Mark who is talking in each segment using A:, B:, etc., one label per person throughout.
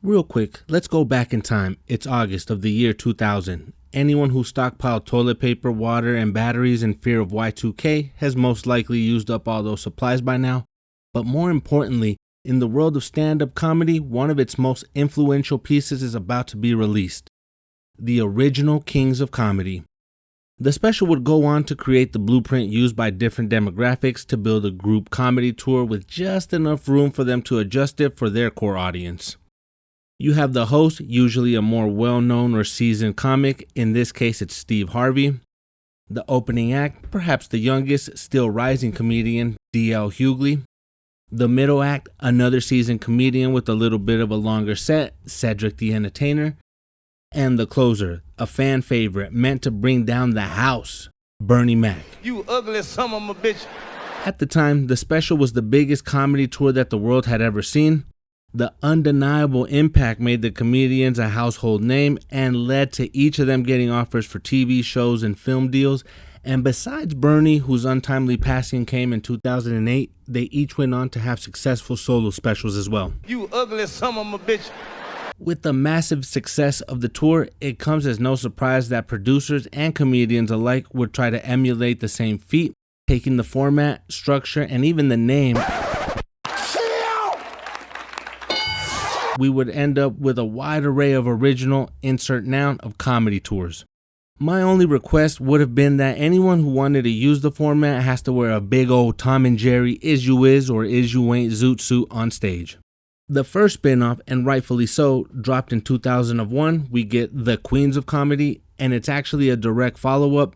A: Real quick, let's go back in time. It's August of the year 2000. Anyone who stockpiled toilet paper, water, and batteries in fear of Y2K has most likely used up all those supplies by now. But more importantly, in the world of stand-up comedy, one of its most influential pieces is about to be released. The original Kings of Comedy. The special would go on to create the blueprint used by different demographics to build a group comedy tour with just enough room for them to adjust it for their core audience. You have the host, usually a more well-known or seasoned comic, in this case it's Steve Harvey. The opening act, perhaps the youngest, still rising comedian, D.L. Hughley. The middle act, another seasoned comedian with a little bit of a longer set, Cedric the Entertainer. And the closer, a fan favorite meant to bring down the house, Bernie Mac.
B: You ugly son of a bitch.
A: At the time, the special was the biggest comedy tour that the world had ever seen. The undeniable impact made the comedians a household name and led to each of them getting offers for TV shows and film deals. And besides Bernie, whose untimely passing came in 2008, they each went on to have successful solo specials as well.
B: You ugly son of a bitch.
A: With the massive success of the tour, it comes as no surprise that producers and comedians alike would try to emulate the same feat, taking the format, structure, and even the name. We would end up with a wide array of original, insert noun, of comedy tours. My only request would have been that anyone who wanted to use the format has to wear a big old Tom and Jerry is you is or is you ain't zoot suit on stage. The first spin-off, and rightfully so, dropped in 2001. We get The Queens of Comedy, and it's actually a direct follow-up.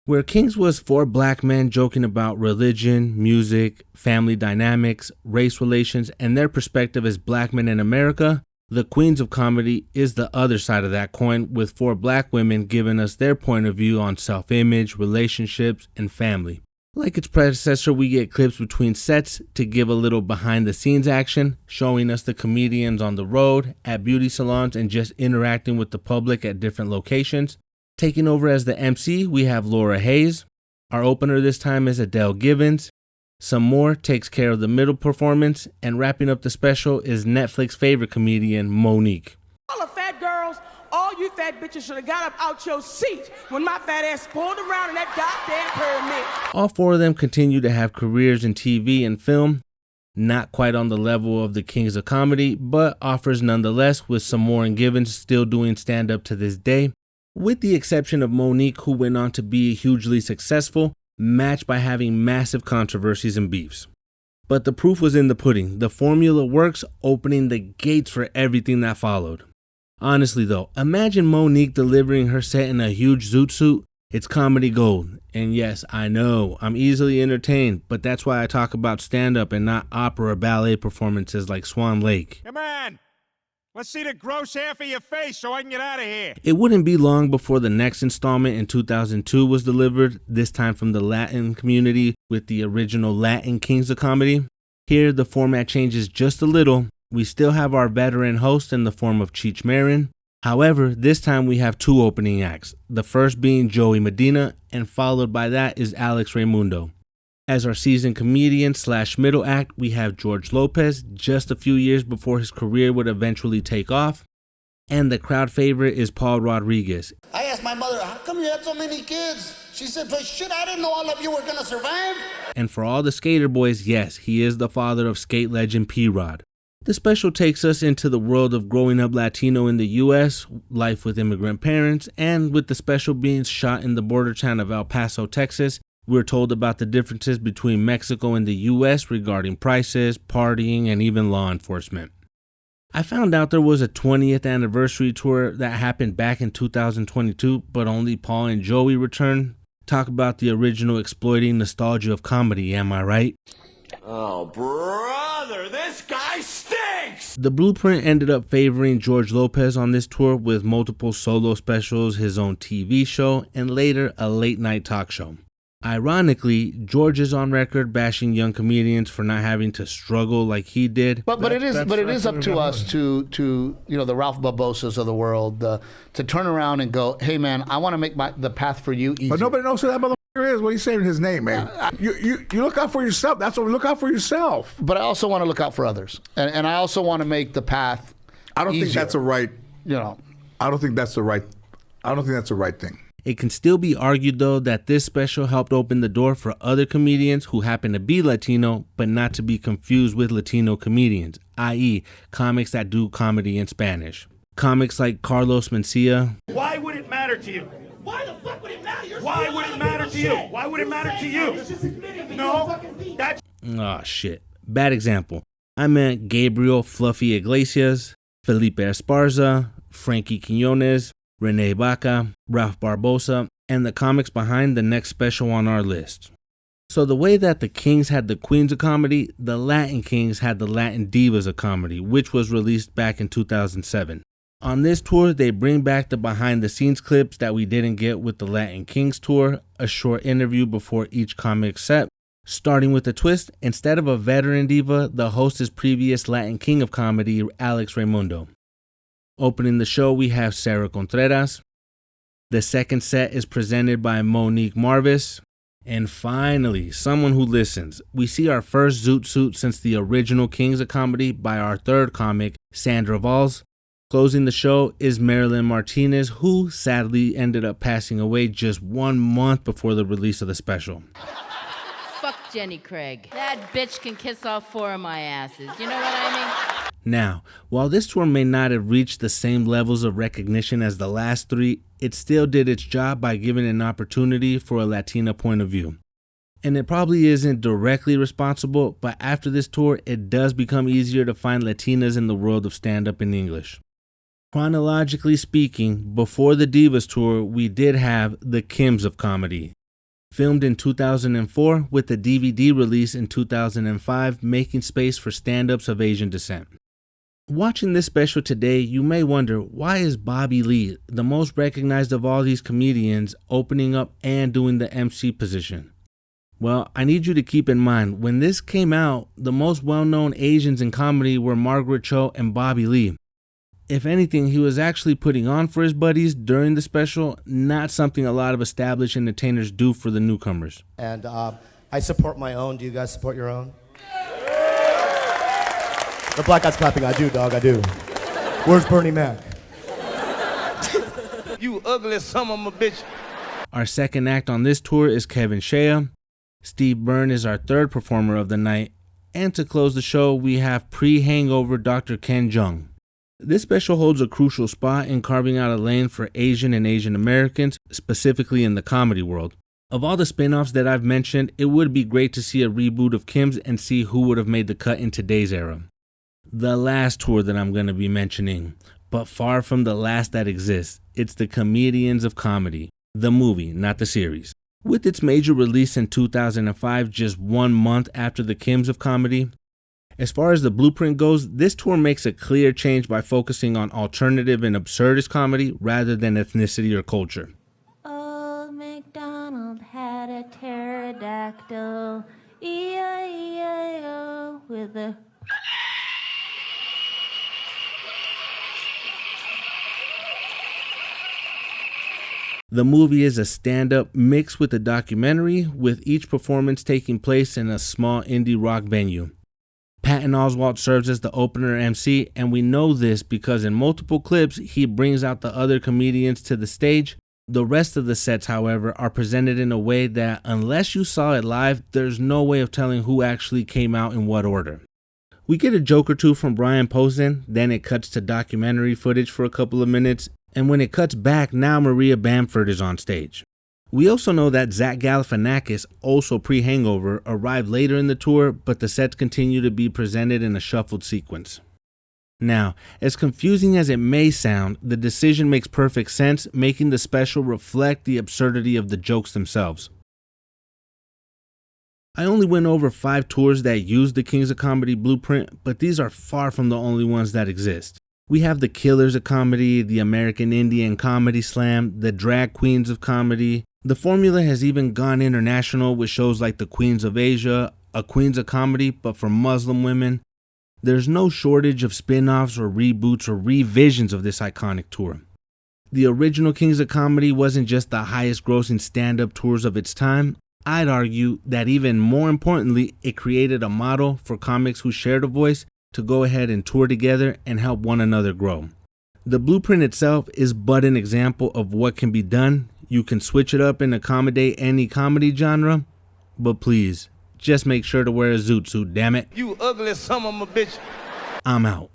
A: Where Kings was 4 black men joking about religion, music, family dynamics, race relations, and their perspective as black men in America, The Queens of Comedy is the other side of that coin, with 4 black women giving us their point of view on self-image, relationships, and family. Like its predecessor, we get clips between sets to give a little behind-the-scenes action, showing us the comedians on the road, at beauty salons, and just interacting with the public at different locations. Taking over as the MC, we have Laura Hayes. Our opener this time is Adele Givens. Some More takes care of the middle performance, and wrapping up the special is Netflix favorite comedian Monique.
C: All the fat girls, all you fat bitches should have got up out your seat when my fat ass pulled around in that goddamn pyramid.
A: All 4 of them continue to have careers in TV and film, not quite on the level of the Kings of Comedy, but offers nonetheless, with Some More and Givens still doing stand-up to this day, with the exception of Monique, who went on to be hugely successful, matched by having massive controversies and beefs. But the proof was in the pudding. The formula works, opening the gates for everything that followed. Honestly though, imagine Monique delivering her set in a huge zoot suit. It's comedy gold. And yes, I know, I'm easily entertained, but that's why I talk about stand-up and not opera or ballet performances like Swan Lake.
D: Come on! Let's see the gross half of your face so I can get out of here.
A: It wouldn't be long before the next installment in 2002 was delivered, this time from the Latin community with the original Latin Kings of Comedy. Here, the format changes just a little. We still have our veteran host in the form of Cheech Marin. However, this time we have 2 opening acts, the first being Joey Medina, and followed by that is Alex Raimundo. As our seasoned comedian / middle act, we have George Lopez, just a few years before his career would eventually take off. And the crowd favorite is Paul Rodriguez.
E: I asked my mother, how come you had so many kids? She said, but shit, I didn't know all of you were gonna survive.
A: And for all the skater boys, yes, he is the father of skate legend P-Rod. The special takes us into the world of growing up Latino in the U.S., life with immigrant parents, and with the special being shot in the border town of El Paso, Texas, we're told about the differences between Mexico and the U.S. regarding prices, partying, and even law enforcement. I found out there was a 20th anniversary tour that happened back in 2022, but only Paul and Joey returned. Talk about the original exploiting nostalgia of comedy, am I right?
B: Oh, brother, this guy stinks!
A: The blueprint ended up favoring George Lopez on this tour with multiple solo specials, his own TV show, and later a late-night talk show. Ironically, George is on record bashing young comedians for not having to struggle like he did.
E: But it is up to us to the Ralph Barbosas of the world to turn around and go, hey man, I want to make the path for you easy.
F: But nobody knows who that motherfucker is. What are you saying his name, man? You look out for yourself. That's what look out for yourself.
E: But I also want to look out for others, and I also want to make the path
F: I don't think
E: easier.
F: that's a right.
E: You know,
F: I don't think that's the right. I don't think that's the right thing.
A: It can still be argued, though, that this special helped open the door for other comedians who happen to be Latino, but not to be confused with Latino comedians, i.e., comics that do comedy in Spanish. Comics like Carlos Mencia.
G: Why would it matter to you?
C: Why the fuck would it matter?
G: Why would it matter to you? Why would it matter to you? No, that's
A: Oh, shit. Bad example. I meant Gabriel Fluffy Iglesias, Felipe Esparza, Frankie Quinones, Rene Baca, Ralph Barbosa, and the comics behind the next special on our list. So the way that the Kings had the Queens of Comedy, the Latin Kings had the Latin Divas of Comedy, which was released back in 2007. On this tour, they bring back the behind the scenes clips that we didn't get with the Latin Kings tour, a short interview before each comic set. Starting with a twist, instead of a veteran diva, the host is previous Latin King of Comedy, Alex Raimundo. Opening the show, we have Sarah Contreras. The second set is presented by Monique Marvis. And finally, someone who listens. We see our first Zoot Suit since the original Kings of Comedy by our third comic, Sandra Valls. Closing the show is Marilyn Martinez, who sadly ended up passing away just 1 month before the release of the special.
H: Fuck Jenny Craig. That bitch can kiss all 4 of my asses. You know what I mean?
A: Now, while this tour may not have reached the same levels of recognition as the last 3, it still did its job by giving an opportunity for a Latina point of view. And it probably isn't directly responsible, but after this tour, it does become easier to find Latinas in the world of stand-up in English. Chronologically speaking, before the Divas tour, we did have the Kims of Comedy. Filmed in 2004 with the DVD release in 2005, making space for stand-ups of Asian descent. Watching this special today, you may wonder, why is Bobby Lee, the most recognized of all these comedians, opening up and doing the MC position? Well, I need you to keep in mind, when this came out, the most well-known Asians in comedy were Margaret Cho and Bobby Lee. If anything, he was actually putting on for his buddies during the special, not something a lot of established entertainers do for the newcomers.
I: And I support my own. Do you guys support your own? The black guy's clapping. I do, dog. I do. Where's Bernie Mac?
B: You ugly son of a bitch.
A: Our second act on this tour is Kevin Shea. Steve Byrne is our third performer of the night. And to close the show, we have pre-hangover Dr. Ken Jeong. This special holds a crucial spot in carving out a lane for Asian and Asian Americans, specifically in the comedy world. Of all the spin-offs that I've mentioned, it would be great to see a reboot of Kim's and see who would have made the cut in today's era. The last tour that I'm going to be mentioning, but far from the last that exists, it's the Comedians of Comedy, the movie, not the series. With its major release in 2005, just 1 month after the Kims of Comedy. As far as the blueprint goes, this tour makes a clear change by focusing on alternative and absurdist comedy rather than ethnicity or culture.
J: Old MacDonald had a pterodactyl, E-I-E-I-O, with a...
A: The movie is a stand-up mixed with a documentary, with each performance taking place in a small indie rock venue. Patton Oswalt serves as the opener MC, and we know this because in multiple clips, he brings out the other comedians to the stage. The rest of the sets, however, are presented in a way that, unless you saw it live, there's no way of telling who actually came out in what order. We get a joke or two from Brian Posehn, then it cuts to documentary footage for a couple of minutes, and when it cuts back, now Maria Bamford is on stage. We also know that Zach Galifianakis, also pre-Hangover, arrived later in the tour, but the sets continue to be presented in a shuffled sequence. Now, as confusing as it may sound, the decision makes perfect sense, making the special reflect the absurdity of the jokes themselves. I only went over 5 tours that use the Kings of Comedy blueprint, but these are far from the only ones that exist. We have the Killers of Comedy, the American Indian Comedy Slam, the Drag Queens of Comedy. The formula has even gone international with shows like the Queens of Asia, a Queens of Comedy, but for Muslim women. There's no shortage of spin-offs or reboots or revisions of this iconic tour. The original Kings of Comedy wasn't just the highest grossing stand-up tours of its time. I'd argue that even more importantly, it created a model for comics who shared a voice to go ahead and tour together and help one another grow. The blueprint itself is but an example of what can be done. You can switch it up and accommodate any comedy genre, but please, just make sure to wear a zoot suit, damn it.
B: You ugly son of a bitch.
A: I'm out.